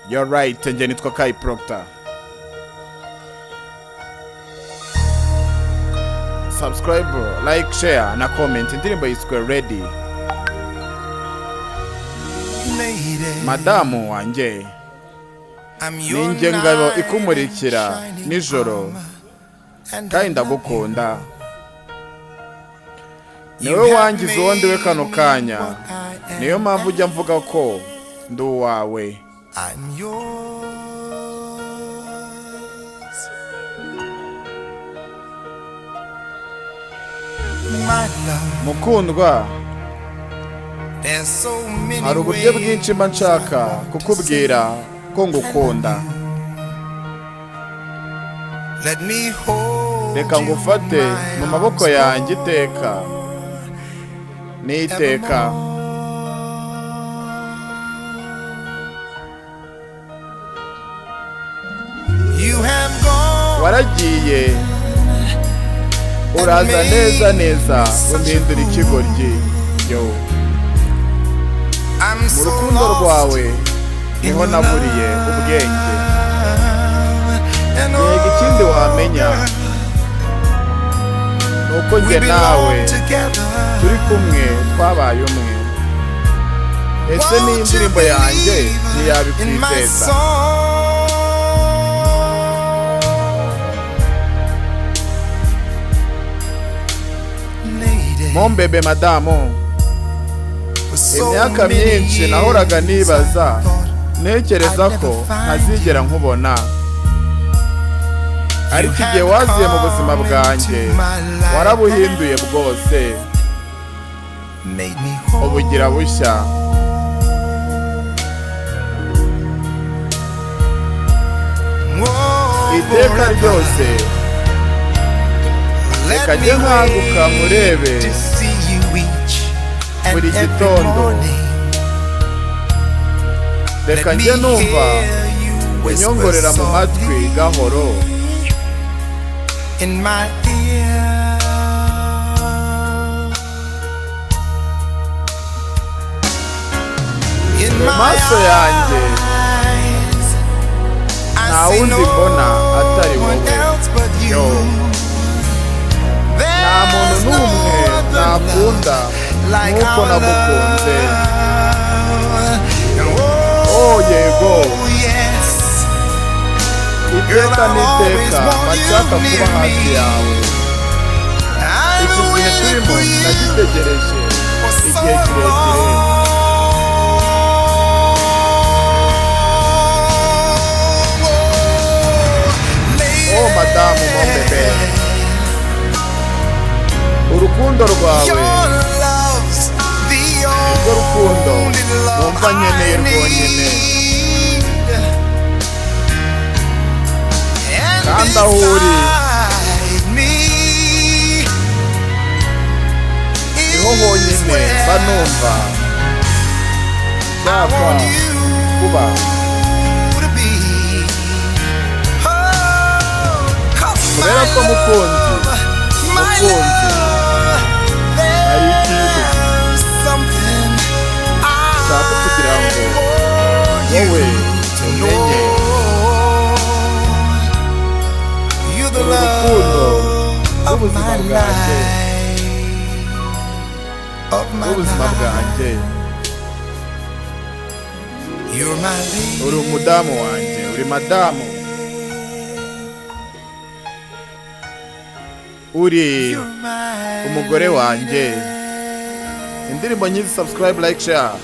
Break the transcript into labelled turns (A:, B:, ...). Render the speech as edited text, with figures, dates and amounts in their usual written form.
A: You're right, njye nitwa Kai Proctor. Subscribe, like, share na comment. Indirimbo yiswe Ready. Madamu wanjye ninjye ngabo ikumurikira nijoro kandi ndagukunda, niwe wangize uwo ndiwe kano kanya, niyo mpamvu ujya mvuga ko ndi uwawe. Mukundwa, hari uburyo bwinshi mba nshaka kukubwira ko ngukunda. Reka ngufate mu maboko yanjye iteka n'iteka. Waragiye uraza neza neza umpindura ikigoryi. Yo, mu rukundo rwawe niho naburiye ubwenge. Yego ikindi wamenya nuko njye nawe turi kumwe twabaye umwe. Ese ni indirimbo yanjye ntiyabikwizeza? Mon bebe madamu, imyaka myinshi nahoraga nibaza, ntekereza ko ntazigera nkubona, ariko igihe waziye mu buzima bwanjye warabuhinduye bwose, ubugira bushya. Iteka ryose reka njye nkanguka murebe buri gitondo, reka njye numva unyongorera mu matwi gahoro. Mu maso yanjye nta wundi mbona atari wowe. Yo, nta muntu n'umwe nakunda nk'uko nagukunze. Oh yego, iteka n'iteka bashaka kuba hafi yawe. Iki gihe turimo nagitegereje igihe kirekire. Oh madamu, mon bebe, urukundo rwawe urwo rukundo numva nkeneye rwonyine, kandi aho uri niho honyine mba numva nshaka kuba. Kubera ko mukunzi, hari ikintu nshaka kugira ngo wowe umenye. Uru rukundo rw'ubuzima bwanjye, uri umudamu wanjye, uri madamu, uri umugore wanjye. Indirimbo nyinshi, subscribe, like, share.